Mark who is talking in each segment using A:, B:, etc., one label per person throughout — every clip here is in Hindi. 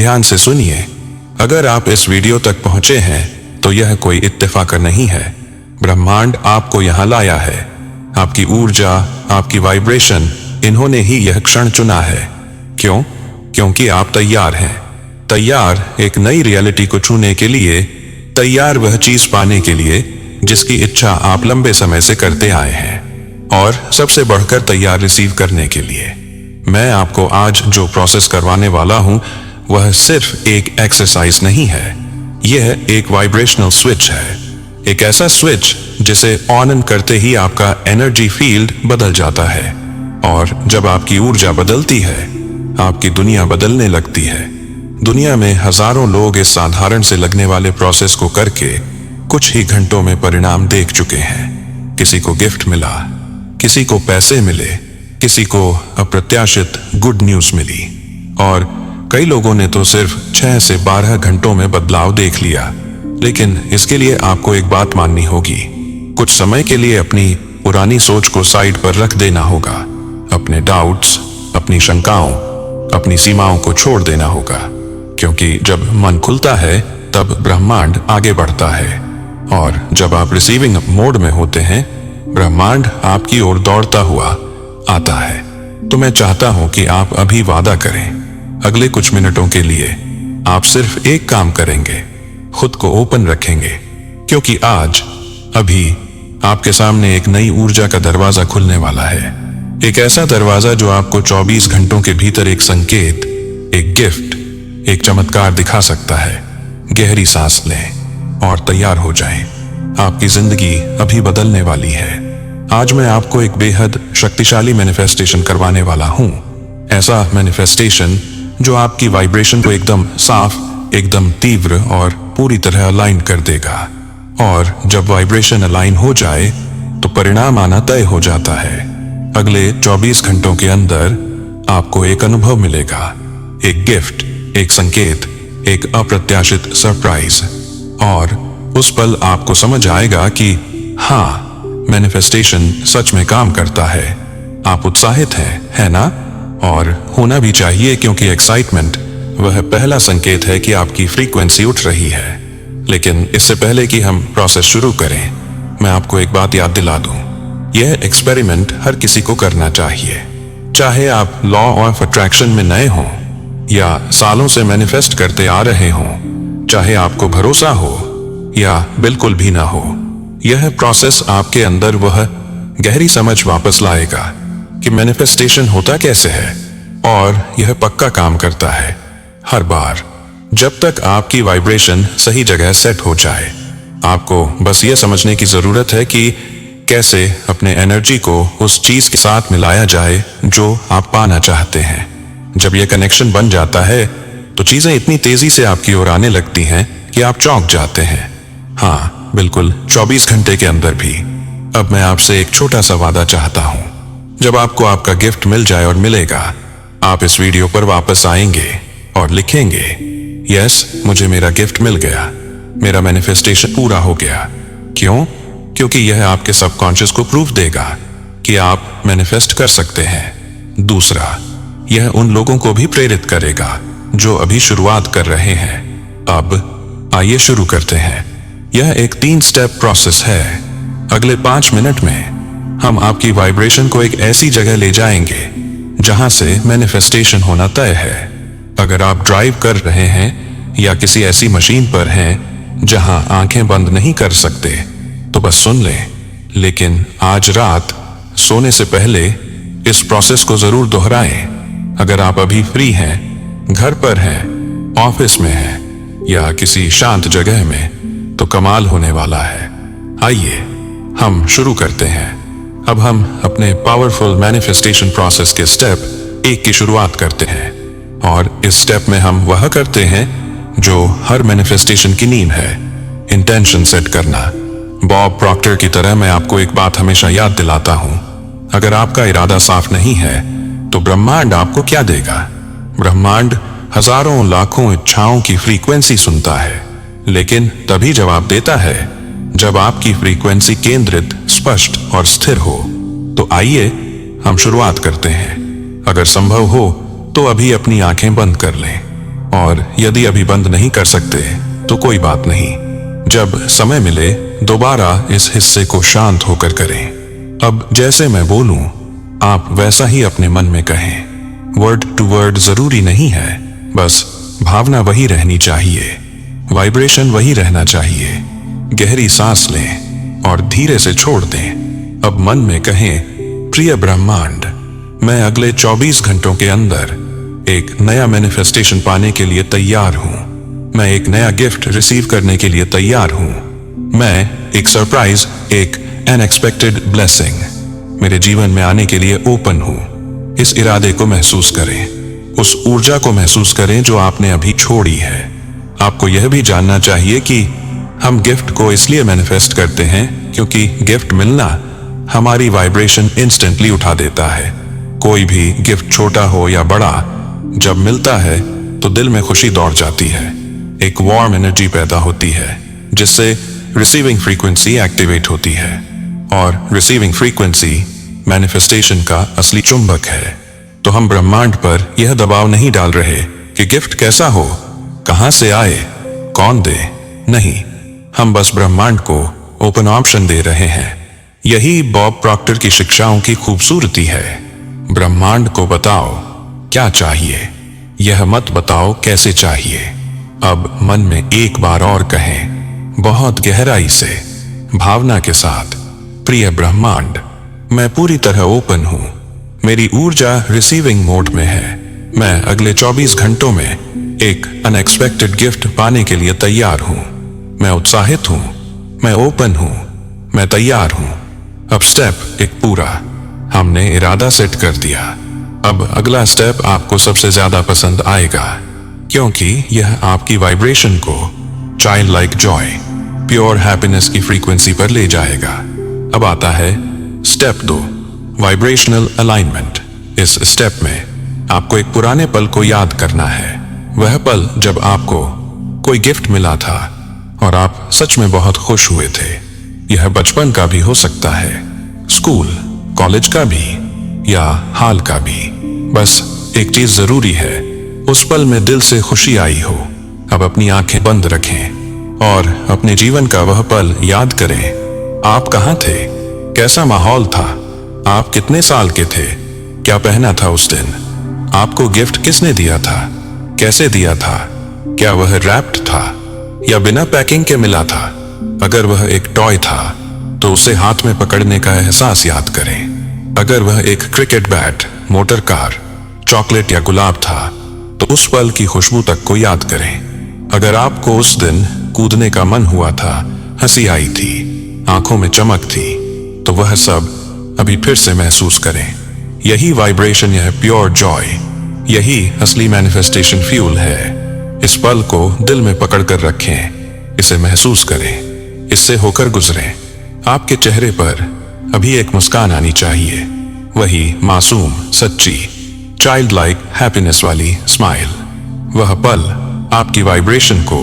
A: ध्यान से सुनिए। अगर आप इस वीडियो तक पहुंचे हैं तो यह कोई इत्तेफाक नहीं है। ब्रह्मांड आपको यहां लाया है। आपकी ऊर्जा, आपकी वाइब्रेशन, इन्होंने ही यह क्षण चुना है। क्यों? क्योंकि आप तैयार हैं। तैयार एक नई रियलिटी को छूने के लिए, तैयार वह चीज पाने के लिए जिसकी इच्छा आप लंबे समय से करते आए हैं, और सबसे बढ़कर तैयार रिसीव करने के लिए। मैं आपको आज जो प्रोसेस करवाने वाला हूं वह सिर्फ एक एक्सरसाइज नहीं है। यह एक वाइब्रेशनल स्विच है। एक ऐसा स्विच जिसे ऑन करते ही आपका एनर्जी फील्ड बदल जाता है, और जब आपकी ऊर्जा बदलती है आपकी दुनिया बदलने लगती है। दुनिया में हजारों लोग इस साधारण से लगने वाले प्रोसेस को करके कुछ ही घंटों में परिणाम देख चुके हैं। किसी को गिफ्ट मिला, किसी को पैसे मिले, किसी को अप्रत्याशित गुड न्यूज मिली, और कई लोगों ने तो सिर्फ 6 से 12 घंटों में बदलाव देख लिया। लेकिन इसके लिए आपको एक बात माननी होगी। कुछ समय के लिए अपनी पुरानी सोच को साइड पर रख देना होगा। अपने डाउट्स, अपनी शंकाओं, अपनी सीमाओं को छोड़ देना होगा, क्योंकि जब मन खुलता है तब ब्रह्मांड आगे बढ़ता है, और जब आप रिसीविंग मोड में होते हैं ब्रह्मांड आपकी ओर दौड़ता हुआ आता है। तो मैं चाहता हूं कि आप अभी वादा करें। अगले कुछ मिनटों के लिए आप सिर्फ एक काम करेंगे, खुद को ओपन रखेंगे, क्योंकि आज अभी आपके सामने एक नई ऊर्जा का दरवाजा खुलने वाला है। एक ऐसा दरवाजा जो आपको 24 घंटों के भीतर एक संकेत, एक गिफ्ट, एक चमत्कार दिखा सकता है। गहरी सांस लें और तैयार हो जाएं। आपकी जिंदगी अभी बदलने वाली है। आज मैं आपको एक बेहद शक्तिशाली मैनिफेस्टेशन करवाने वाला हूं। ऐसा मैनिफेस्टेशन जो आपकी वाइब्रेशन को एकदम साफ, एकदम तीव्र और पूरी तरह अलाइन कर देगा। और जब वाइब्रेशन अलाइन हो जाए तो परिणाम आना तय हो जाता है। अगले 24 घंटों के अंदर आपको एक अनुभव मिलेगा, एक गिफ्ट, एक संकेत, एक अप्रत्याशित सरप्राइज, और उस पल आपको समझ आएगा कि हाँ, मैनिफेस्टेशन सच में काम करता है। आप उत्साहित हैं, है ना? और होना भी चाहिए, क्योंकि एक्साइटमेंट वह पहला संकेत है कि आपकी फ्रीक्वेंसी उठ रही है। लेकिन इससे पहले कि हम प्रोसेस शुरू करें, मैं आपको एक बात याद दिला दूं। यह एक्सपेरिमेंट हर किसी को करना चाहिए, चाहे आप लॉ ऑफ अट्रैक्शन में नए हों या सालों से मैनिफेस्ट करते आ रहे हों, चाहे आपको भरोसा हो या बिल्कुल भी ना हो। यह प्रोसेस आपके अंदर वह गहरी समझ वापस लाएगा कि मैनिफेस्टेशन होता कैसे है, और यह पक्का काम करता है हर बार, जब तक आपकी वाइब्रेशन सही जगह सेट हो जाए। आपको बस यह समझने की जरूरत है कि कैसे अपने एनर्जी को उस चीज के साथ मिलाया जाए जो आप पाना चाहते हैं। जब यह कनेक्शन बन जाता है तो चीजें इतनी तेजी से आपकी ओर आने लगती हैं कि आप चौंक जाते हैं। हाँ, बिल्कुल 24 घंटे के अंदर भी। अब मैं आपसे एक छोटा सा वादा चाहता हूं। जब आपको आपका गिफ्ट मिल जाए, और मिलेगा, आप इस वीडियो पर वापस आएंगे और लिखेंगे, यस, मुझे मेरा गिफ्ट मिल गया, मेरा मैनिफेस्टेशन पूरा हो गया। क्यों? क्योंकि यह आपके सबकॉन्शियस को प्रूफ देगा कि आप मैनिफेस्ट कर सकते हैं। दूसरा, यह उन लोगों को भी प्रेरित करेगा जो अभी शुरुआत कर रहे हैं। अब आइए शुरू करते हैं। यह एक 3 स्टेप प्रोसेस है। अगले 5 मिनट में हम आपकी वाइब्रेशन को एक ऐसी जगह ले जाएंगे जहां से मैनिफेस्टेशन होना तय है। अगर आप ड्राइव कर रहे हैं या किसी ऐसी मशीन पर हैं जहां आंखें बंद नहीं कर सकते, तो बस सुन लें। लेकिन आज रात सोने से पहले इस प्रोसेस को जरूर दोहराएं। अगर आप अभी फ्री हैं, घर पर हैं, ऑफिस में हैं या किसी शांत जगह में, तो कमाल होने वाला है। आइए हम शुरू करते हैं। अब हम अपने पावरफुल मैनिफेस्टेशन प्रोसेस के स्टेप 1 की शुरुआत करते हैं, और इस स्टेप में हम वह करते हैं जो हर मैनिफेस्टेशन की नींव है, इंटेंशन सेट करना। बॉब प्रॉक्टर की तरह मैं आपको एक बात हमेशा याद दिलाता हूं, अगर आपका इरादा साफ नहीं है तो ब्रह्मांड आपको क्या देगा? ब्रह्मांड हजारों लाखों इच्छाओं की फ्रीक्वेंसी सुनता है, लेकिन तभी जवाब देता है जब आपकी फ्रीक्वेंसी केंद्रित, स्पष्ट और स्थिर हो। तो आइए हम शुरुआत करते हैं। अगर संभव हो तो अभी अपनी आंखें बंद कर लें और यदि अभी बंद नहीं कर सकते तो कोई बात नहीं, जब समय मिले दोबारा इस हिस्से को शांत होकर करें। अब जैसे मैं बोलूं आप वैसा ही अपने मन में कहें। वर्ड टू वर्ड जरूरी नहीं है, बस भावना वही रहनी चाहिए, वाइब्रेशन वही रहना चाहिए। गहरी सांस लें और धीरे से छोड़ दें। अब मन में कहें, प्रिय ब्रह्मांड, मैं अगले 24 घंटों के अंदर एक नया मैनिफेस्टेशन पाने के लिए तैयार हूं। मैं एक नया गिफ्ट रिसीव करने के लिए तैयार हूं। मैं एक सरप्राइज, एक अनएक्सपेक्टेड ब्लेसिंग मेरे जीवन में आने के लिए ओपन हूं। इस इरादे को महसूस करें, उस ऊर्जा को महसूस करें जो आपने अभी छोड़ी है। आपको यह भी जानना चाहिए कि हम गिफ्ट को इसलिए मैनिफेस्ट करते हैं क्योंकि गिफ्ट मिलना हमारी वाइब्रेशन इंस्टेंटली उठा देता है। कोई भी गिफ्ट छोटा हो या बड़ा, जब मिलता है तो दिल में खुशी दौड़ जाती है, एक वार्म एनर्जी पैदा होती है जिससे रिसीविंग फ्रीक्वेंसी एक्टिवेट होती है। और रिसीविंग फ्रीक्वेंसी मैनिफेस्टेशन का असली चुंबक है। तो हम ब्रह्मांड पर यह दबाव नहीं डाल रहे कि गिफ्ट कैसा हो, कहां से आए, कौन दे। नहीं, हम बस ब्रह्मांड को ओपन ऑप्शन दे रहे हैं। यही बॉब प्रॉक्टर की शिक्षाओं की खूबसूरती है। ब्रह्मांड को बताओ क्या चाहिए, यह मत बताओ कैसे चाहिए। अब मन में एक बार और कहें, बहुत गहराई से, भावना के साथ, प्रिय ब्रह्मांड, मैं पूरी तरह ओपन हूं। मेरी ऊर्जा रिसीविंग मोड में है। मैं अगले 24 घंटों में एक अनएक्सपेक्टेड गिफ्ट पाने के लिए तैयार हूं। मैं उत्साहित हूं, मैं ओपन हूं, मैं तैयार हूं। अब स्टेप एक पूरा, हमने इरादा सेट कर दिया। अब अगला स्टेप आपको सबसे ज्यादा पसंद आएगा क्योंकि यह आपकी वाइब्रेशन को child like Joy, pure happiness की फ्रीक्वेंसी पर ले जाएगा। अब आता है स्टेप 2, वाइब्रेशनल अलाइनमेंट। इस स्टेप में आपको एक पुराने पल को याद करना है। वह पल जब आपको कोई गिफ्ट मिला था और आप सच में बहुत खुश हुए थे। यह बचपन का भी हो सकता है, स्कूल कॉलेज का भी, या हाल का भी। बस एक चीज जरूरी है, उस पल में दिल से खुशी आई हो। अब अपनी आंखें बंद रखें और अपने जीवन का वह पल याद करें। आप कहां थे, कैसा माहौल था, आप कितने साल के थे, क्या पहना था उस दिन, आपको गिफ्ट किसने दिया था, कैसे दिया था, क्या वह रैप्ड था या बिना पैकिंग के मिला था। अगर वह एक टॉय था तो उसे हाथ में पकड़ने का एहसास याद करें। अगर वह एक cricket bat, motor car, chocolate या गुलाब था तो उस पल की खुशबू तक को याद करें। अगर आपको उस दिन कूदने का मन हुआ था, हंसी आई थी, आंखों में चमक थी, तो वह सब अभी फिर से महसूस करें। यही वाइब्रेशन, यह प्योर जॉय, यही असली मैनिफेस्टेशन फ्यूल है। इस पल को दिल में पकड़ कर रखें, इसे महसूस करें, इससे होकर गुजरें। आपके चेहरे पर अभी एक मुस्कान आनी चाहिए, वही मासूम, सच्ची, चाइल्ड लाइक हैप्पीनेस वाली स्माइल। वह पल आपकी वाइब्रेशन को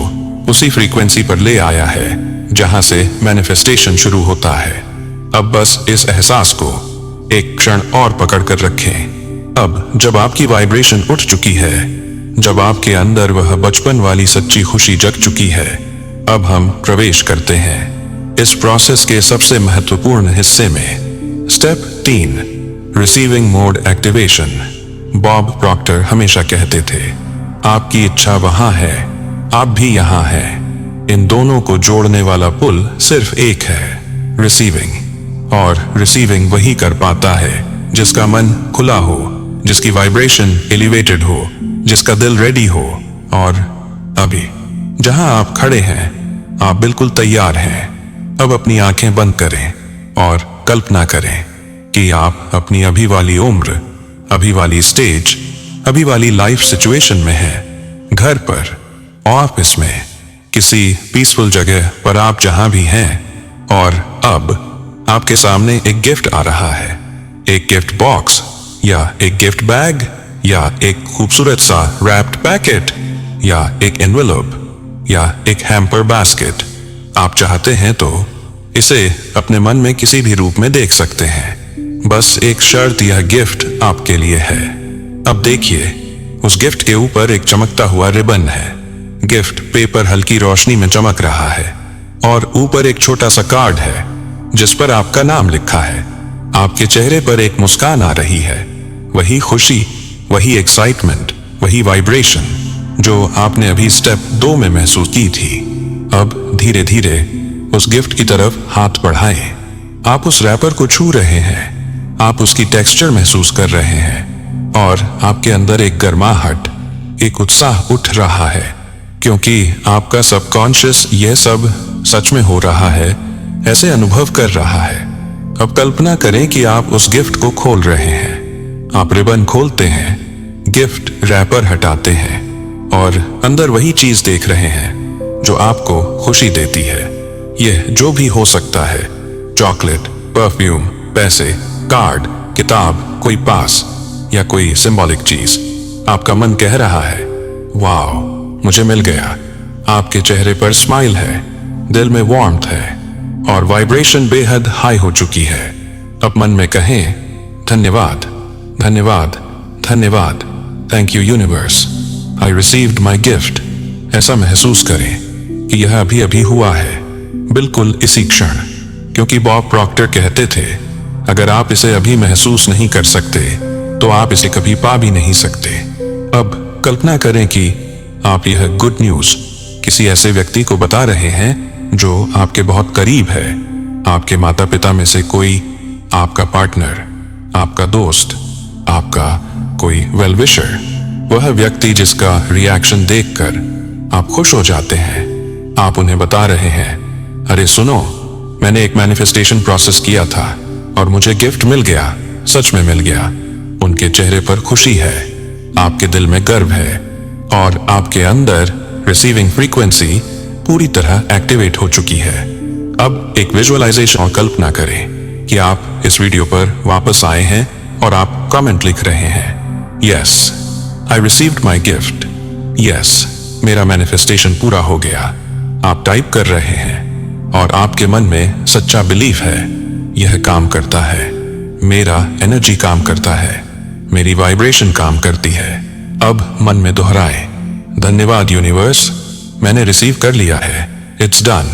A: उसी फ्रीक्वेंसी पर ले आया है जहां से मैनिफेस्टेशन शुरू होता है। अब बस इस एहसास को एक क्षण और पकड़ कर रखें। अब जब आपकी वाइब्रेशन उठ चुकी है, जब आपके अंदर वह बचपन वाली सच्ची खुशी जग चुकी है, अब हम प्रवेश करते हैं इस प्रोसेस के सबसे महत्वपूर्ण हिस्से में। Step 3, receiving mode activation. Bob Procter हमेशा कहते थे, आपकी इच्छा वहां है, आप भी यहां हैं। इन दोनों को जोड़ने वाला पुल सिर्फ एक है, रिसीविंग। और रिसीविंग वही कर पाता है जिसका मन खुला हो, जिसकी वाइब्रेशन एलिवेटेड हो, जिसका दिल रेडी हो। और अभी जहां आप खड़े हैं, आप बिल्कुल तैयार हैं। अब अपनी आंखें बंद करें और कल्पना करें कि आप अपनी अभी वाली उम्र, अभी वाली स्टेज, अभी वाली लाइफ सिचुएशन में हैं। घर पर, ऑफिस में, किसी पीसफुल जगह पर आप जहां भी हैं। और अब आपके सामने एक गिफ्ट आ रहा है, एक गिफ्ट बॉक्स या एक गिफ्ट बैग या एक खूबसूरत सा रैप्ड पैकेट या एक एनवेलप या एक हैम्पर बास्केट। आप चाहते हैं तो इसे अपने मन में किसी भी रूप में देख सकते हैं। बस एक शर्त, यह गिफ्ट आपके लिए है। अब देखिए, उस गिफ्ट के ऊपर एक चमकता हुआ रिबन है। गिफ्ट पेपर हल्की रोशनी में चमक रहा है और ऊपर एक छोटा सा कार्ड है जिस पर आपका नाम लिखा है। आपके चेहरे पर एक मुस्कान आ रही है, वही खुशी, वही एक्साइटमेंट, वही वाइब्रेशन जो आपने अभी स्टेप 2 में महसूस की थी। अब धीरे धीरे उस गिफ्ट की तरफ हाथ बढ़ाएं। आप उस रैपर को छू रहे हैं, आप उसकी टेक्सचर महसूस कर रहे हैं और आपके अंदर एक गर्माहट, एक उत्साह उठ रहा है, क्योंकि आपका सबकॉन्शियस यह सब सच में हो रहा है ऐसे अनुभव कर रहा है। अब कल्पना करें कि आप उस गिफ्ट को खोल रहे हैं। आप रिबन खोलते हैं, गिफ्ट रैपर हटाते हैं और अंदर वही चीज देख रहे हैं जो आपको खुशी देती है। यह जो भी हो सकता है, चॉकलेट, परफ्यूम, पैसे, कार्ड, किताब, कोई पास या कोई सिंबॉलिक चीज। आपका मन कह रहा है, वाह, मुझे मिल गया। आपके चेहरे पर स्माइल है, दिल में वार्मथ है और वाइब्रेशन बेहद हाई हो चुकी है। अब मन में कहें, धन्यवाद, धन्यवाद, धन्यवाद, thank you universe, I received my gift. ऐसा महसूस करें कि यह अभी अभी हुआ है, बिल्कुल इसी क्षण, क्योंकि बॉब प्रॉक्टर कहते थे, अगर आप इसे अभी महसूस नहीं कर सकते तो आप इसे कभी पा भी नहीं सकते। अब कल्पना करें कि आप यह गुड न्यूज किसी ऐसे व्यक्ति को बता रहे हैं जो आपके बहुत करीब है। आपके माता पिता में से कोई, आपका पार्टनर, आपका दोस्त, आपका कोई वेल विशर, वह व्यक्ति जिसका रिएक्शन देखकर आप खुश हो जाते हैं। आप उन्हें बता रहे हैं, अरे सुनो, मैंने एक मैनिफेस्टेशन प्रोसेस किया था और मुझे गिफ्ट मिल गया, सच में मिल गया। उनके चेहरे पर खुशी है, आपके दिल में गर्व है और आपके अंदर रिसीविंग फ्रीक्वेंसी पूरी तरह एक्टिवेट हो चुकी है। अब एक विजुअलाइजेशन और कल्पना करें कि आप इस वीडियो पर वापस आए हैं और आप कमेंट लिख रहे हैं, yes, I received my gift, yes, मेरा मैनिफेस्टेशन पूरा हो गया। आप टाइप कर रहे हैं और आपके मन में सच्चा बिलीफ है, यह काम करता है, मेरा एनर्जी काम करता है, मेरी वाइब्रेशन काम करती है। अब मन में दोहराएं, धन्यवाद यूनिवर्स, मैंने रिसीव कर लिया है, it's done,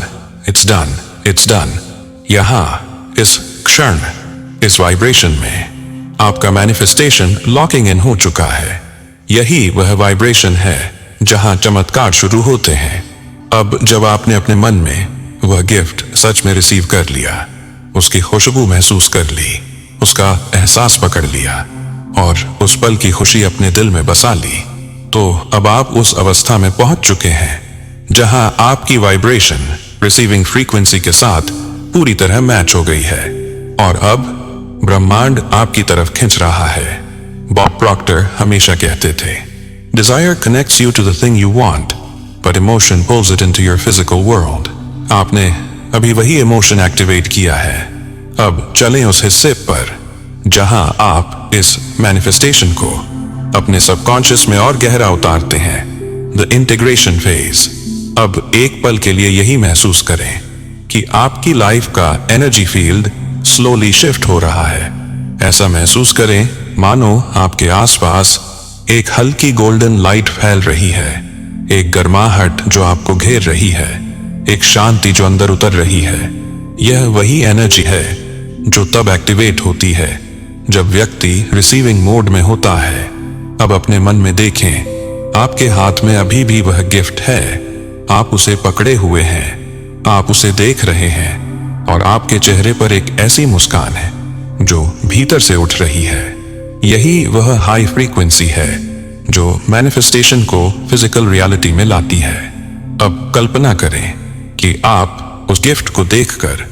A: it's done, it's done. यहां इस क्षण, इस वाइब्रेशन में आपका मैनिफेस्टेशन लॉकिंग इन हो चुका है। यही वह वाइब्रेशन है जहां चमत्कार शुरू होते हैं। अब जब आपने अपने मन में वह गिफ्ट सच में रिसीव कर लिया, उसकी खुशबू महसूस कर ली, उसका एहसास पकड़ लिया और उस पल की खुशी अपने दिल में बसा ली, तो अब आप उस अवस्था में पहुंच चुके हैं जहां आपकी वाइब्रेशन रिसीविंग फ्रीक्वेंसी के साथ पूरी तरह मैच हो गई है और अब ब्रह्मांड आपकी तरफ खिंच रहा है। बॉब प्रॉक्टर हमेशा कहते थे, desire connects you to the thing you want, but emotion pulls it into your physical world. आपने अभी वही इमोशन एक्टिवेट किया है। अब चलें उस हिस्से पर जहां आप इस मैनिफेस्टेशन को अपने सबकॉन्शियस में और गहरा उतारते हैं, द इंटीग्रेशन फेज। अब एक पल के लिए यही महसूस करें कि आपकी लाइफ का एनर्जी फील्ड स्लोली शिफ्ट हो रहा है। ऐसा महसूस करें मानो आपके आसपास एक हल्की गोल्डन लाइट फैल रही है, एक गर्माहट जो आपको घेर रही है, एक शांति जो अंदर उतर रही है। यह वही एनर्जी है जो तब एक्टिवेट होती है जब व्यक्ति रिसीविंग मोड में होता है। अब अपने मन में देखें, आपके हाथ में अभी भी वह गिफ्ट है, आप उसे पकड़े हुए हैं, आप उसे देख रहे हैं और आपके चेहरे पर एक ऐसी मुस्कान है जो भीतर से उठ रही है। यही वह हाई फ्रीक्वेंसी है जो मैनिफेस्टेशन को फिजिकल रियलिटी में लाती है। अब कल्पना करें कि आप उस गिफ्ट को देखकर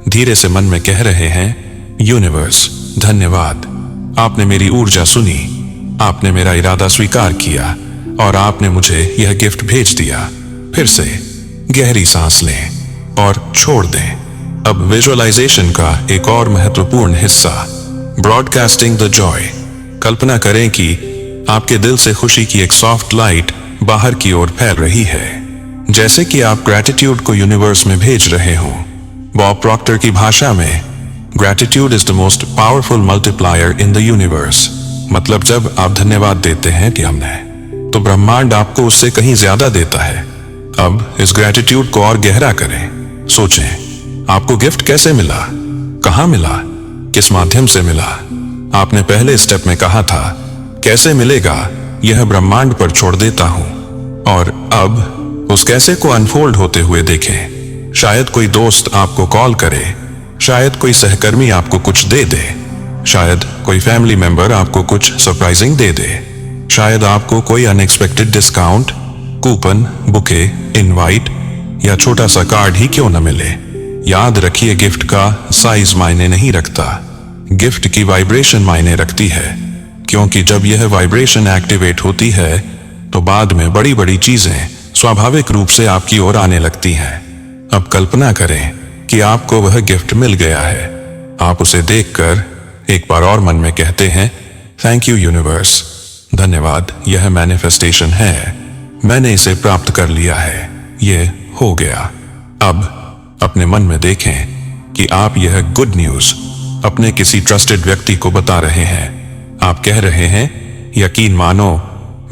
A: धीरे से मन में कह रहे हैं, यूनिवर्स धन्यवाद, आपने मेरी ऊर्जा सुनी, आपने मेरा इरादा स्वीकार किया और आपने मुझे यह गिफ्ट भेज दिया। फिर से गहरी सांस लें और छोड़ दें। अब विजुअलाइजेशन का एक और महत्वपूर्ण हिस्सा, ब्रॉडकास्टिंग द जॉय। कल्पना करें कि आपके दिल से खुशी की एक सॉफ्ट लाइट बाहर की ओर फैल रही है, जैसे कि आप ग्रैटिट्यूड को यूनिवर्स में भेज रहे हों। बॉब प्रॉक्टर की भाषा में, gratitude is the most powerful multiplier in the universe. मतलब जब आप धन्यवाद देते हैं कि हमने तो ब्रह्मांड आपको उससे कहीं ज्यादा देता है। अब इस ग्रेटिट्यूड को और गहरा करें। सोचें, आपको गिफ्ट कैसे मिला, कहां मिला, किस माध्यम से मिला। आपने पहले स्टेप में कहा था कैसे मिलेगा यह ब्रह्मांड पर छोड़ देता हूं, और अब उस कैसे को अनफोल्ड होते हुए देखें। शायद कोई दोस्त आपको कॉल करे, शायद कोई सहकर्मी आपको कुछ दे दे, शायद कोई फैमिली मेंबर आपको कुछ सरप्राइजिंग दे दे, शायद आपको कोई unexpected discount, coupon, bouquet, invite या छोटा सा कार्ड ही क्यों न मिले। याद रखिए, गिफ्ट का साइज मायने नहीं रखता, गिफ्ट की वाइब्रेशन मायने रखती है, क्योंकि जब यह वाइब्रेशन एक्टिवेट होती है तो बाद में बड़ी बड़ी चीजें स्वाभाविक रूप से आपकी ओर आने लगती हैं। अब कल्पना करें कि आपको वह गिफ्ट मिल गया है। आप उसे देखकर एक बार और मन में कहते हैं, थैंक यू यूनिवर्स, धन्यवाद, यह मैनिफेस्टेशन है, मैंने इसे प्राप्त कर लिया है, यह हो गया। अब अपने मन में देखें कि आप यह गुड न्यूज अपने किसी ट्रस्टेड व्यक्ति को बता रहे हैं। आप कह रहे हैं, यकीन मानो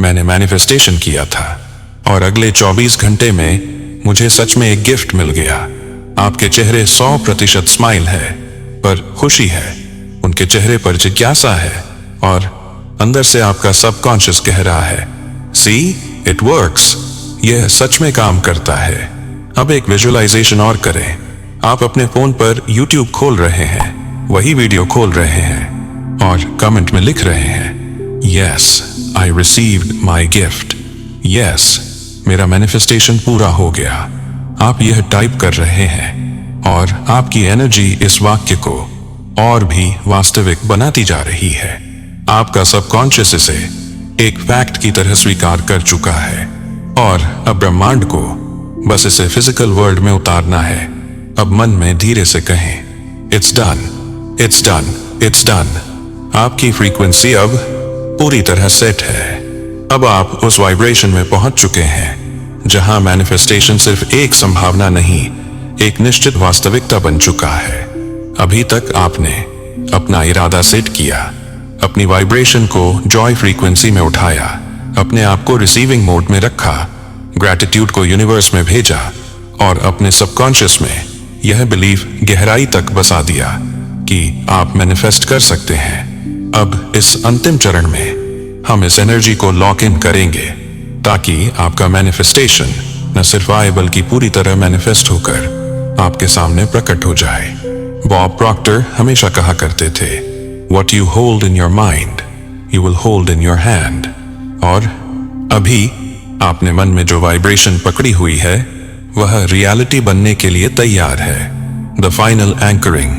A: मैंने मैनिफेस्टेशन किया था और अगले 24 घंटे में मुझे सच में एक गिफ्ट मिल गया। आपके चेहरे 100% स्माइल है, पर खुशी है, उनके चेहरे पर जिज्ञासा है, और अंदर से आपका सबकॉन्शियस कह रहा है, सी इट वर्क्स, यह सच में काम करता है। अब एक विजुअलाइजेशन और करें। आप अपने फोन पर YouTube खोल रहे हैं, वही वीडियो खोल रहे हैं और कमेंट में लिख रहे हैं, yes I received my gift, yes मेरा मैनिफेस्टेशन पूरा हो गया। आप यह टाइप कर रहे हैं और आपकी एनर्जी इस वाक्य को और भी वास्तविक बनाती जा रही है। आपका सबकॉन्शियस इसे एक फैक्ट की तरह स्वीकार कर चुका है और अब ब्रह्मांड को बस इसे फिजिकल वर्ल्ड में उतारना है। अब मन में धीरे से कहें, it's done, it's done, it's done. आपकी फ्रीक्वेंसी अब पूरी तरह सेट है। अब आप उस वाइब्रेशन में पहुंच चुके हैं जहां मैनिफेस्टेशन सिर्फ एक संभावना नहीं, एक निश्चित वास्तविकता बन चुका है। अभी तक आपने अपना इरादा सेट किया, अपनी वाइब्रेशन को जॉय फ्रीक्वेंसी में उठाया, अपने आप को रिसीविंग मोड में रखा, ग्रैटिट्यूड को यूनिवर्स में भेजा और अपने सबकॉन्शियस में यह बिलीफ गहराई तक बसा दिया कि आप मैनिफेस्ट कर सकते हैं। अब इस अंतिम चरण में हम इस एनर्जी को लॉक इन करेंगे ताकि आपका मैनिफेस्टेशन न सिर्फ आए बल्कि पूरी तरह मैनिफेस्ट होकर आपके सामने प्रकट हो जाए। बॉब प्रॉक्टर हमेशा कहा करते थे, What you hold in your mind, you will hold in your hand। और अभी आपने मन में जो वाइब्रेशन पकड़ी हुई है वह रियलिटी बनने के लिए तैयार है। The final anchoring,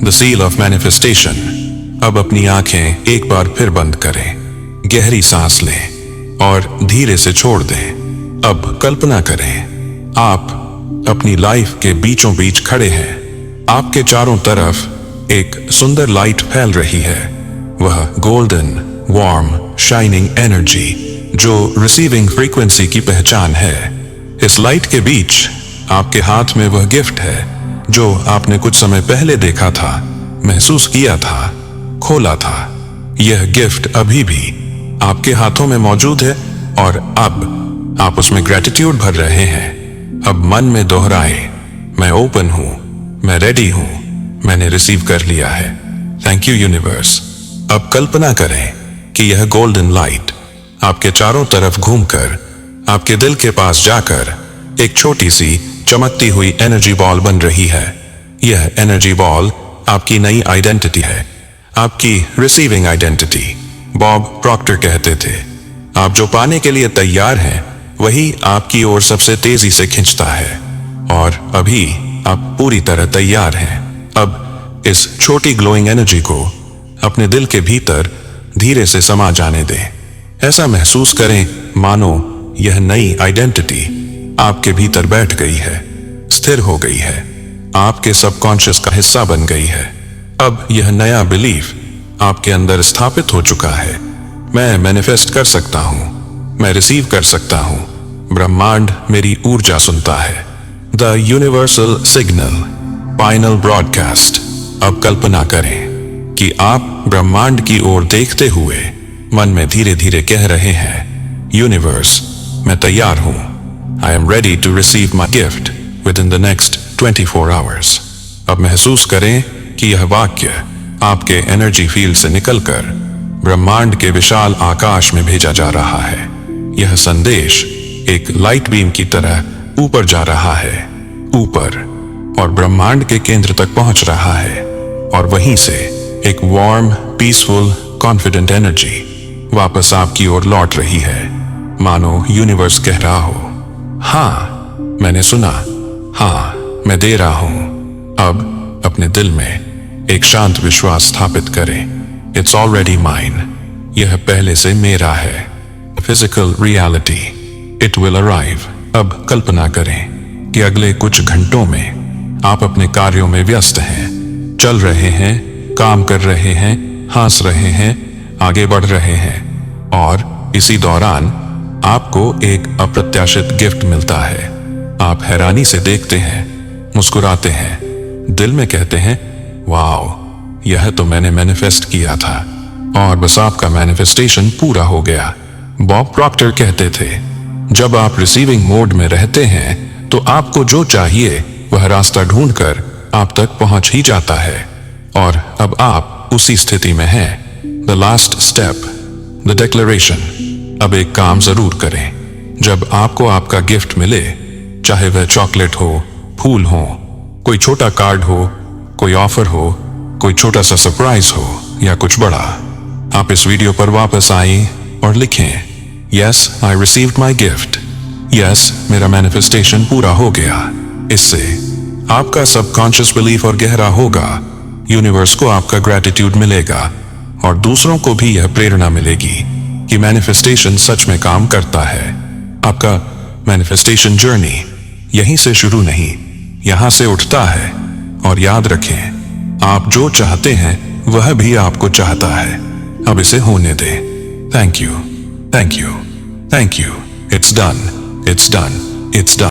A: the seal of manifestation. अब अपनी आंखें एक बार फिर बंद करें, गहरी सांस लें और धीरे से छोड़ दें। अब कल्पना करें, आप अपनी लाइफ के बीचों बीच खड़े हैं। आपके चारों तरफ एक सुंदर लाइट फैल रही है, वह गोल्डन, वार्म, शाइनिंग एनर्जी जो रिसीविंग फ्रीक्वेंसी की पहचान है। इस लाइट के बीच आपके हाथ में वह गिफ्ट है जो आपने कुछ समय पहले देखा था, महसूस किया था, खोला था। यह गिफ्ट अभी भी आपके हाथों में मौजूद है और अब आप उसमें ग्रेटिट्यूड भर रहे हैं। अब मन में दोहराएं, मैं ओपन हूं, मैं रेडी हूं, मैंने रिसीव कर लिया है, थैंक यू यूनिवर्स। अब कल्पना करें कि यह गोल्डन लाइट आपके चारों तरफ घूमकर आपके दिल के पास जाकर एक छोटी सी चमकती हुई एनर्जी बॉल बन रही है। यह एनर्जी बॉल आपकी नई आइडेंटिटी है, आपकी रिसीविंग आइडेंटिटी। बॉब प्रॉक्टर कहते थे, आप जो पाने के लिए तैयार हैं वही आपकी ओर सबसे तेजी से खींचता है, और अभी आप पूरी तरह तैयार हैं। अब इस छोटी ग्लोइंग एनर्जी को अपने दिल के भीतर धीरे से समा जाने दें। ऐसा महसूस करें मानो यह नई आइडेंटिटी आपके भीतर बैठ गई है, स्थिर हो गई है, आपके सबकॉन्शियस का हिस्सा बन गई है। अब यह नया बिलीफ आपके अंदर स्थापित हो चुका है, मैं मैनिफेस्ट कर सकता हूं, मैं रिसीव कर सकता हूं, ब्रह्मांड मेरी ऊर्जा सुनता है। The universal signal, final broadcast. अब कल्पना करें कि आप ब्रह्मांड की ओर देखते हुए मन में धीरे धीरे कह रहे हैं, यूनिवर्स, मैं तैयार हूं। I am ready to receive my gift within the next 24 hours. अब महसूस करें कि यह वाक्य आपके एनर्जी फील्ड से निकलकर ब्रह्मांड के विशाल आकाश में भेजा जा रहा है। यह संदेश एक लाइट बीम की तरह ऊपर जा रहा है, ऊपर, और ब्रह्मांड के केंद्र तक पहुंच रहा है। और वहीं से एक वार्म, पीसफुल, कॉन्फिडेंट एनर्जी वापस आपकी ओर लौट रही है, मानो यूनिवर्स कह रहा हो, हाँ मैंने सुना, हाँ मैं दे रहा हूं। अब अपने दिल में एक शांत विश्वास स्थापित करें। It's already mine. यह पहले से मेरा है। Physical reality, it will arrive. अब कल्पना करें कि अगले कुछ घंटों में आप अपने कार्यों में व्यस्त हैं, चल रहे हैं, काम कर रहे हैं, हंस रहे हैं, आगे बढ़ रहे हैं, और इसी दौरान आपको एक अप्रत्याशित गिफ्ट मिलता है। आप हैरानी से देखते हैं, मुस्कुराते हैं, दिल में कहते हैं, वाओ, यह तो मैंने मैनिफेस्ट किया था, और बस आपका मैनिफेस्टेशन पूरा हो गया। बॉब प्रॉक्टर कहते थे, जब आप रिसीविंग मोड में रहते हैं तो आपको जो चाहिए वह रास्ता ढूंढकर आप तक पहुंच ही जाता है। और अब आप उसी स्थिति में हैं। The last step, the declaration. अब एक काम जरूर करें। जब आपको आपका गिफ्ट मिले, चाहे वह चॉकलेट हो, फूल हो, कोई छोटा कार्ड हो, कोई ऑफर हो, कोई छोटा सा सरप्राइज हो, या कुछ बड़ा, आप इस वीडियो पर वापस आएं और लिखें, yes I received my gift. Yes, मेरा मैनिफेस्टेशन पूरा हो गया। इससे आपका सबकॉन्शियस बिलीफ और गहरा होगा, यूनिवर्स को आपका ग्रेटिट्यूड मिलेगा, और दूसरों को भी यह प्रेरणा मिलेगी कि मैनिफेस्टेशन सच में काम करता है। आपका मैनिफेस्टेशन जर्नी यहीं से शुरू नहीं, यहां से उठता है। और याद रखें, आप जो चाहते हैं वह भी आपको चाहता है। अब इसे होने दें। Thank you, thank you, thank you. It's done, it's done, it's done.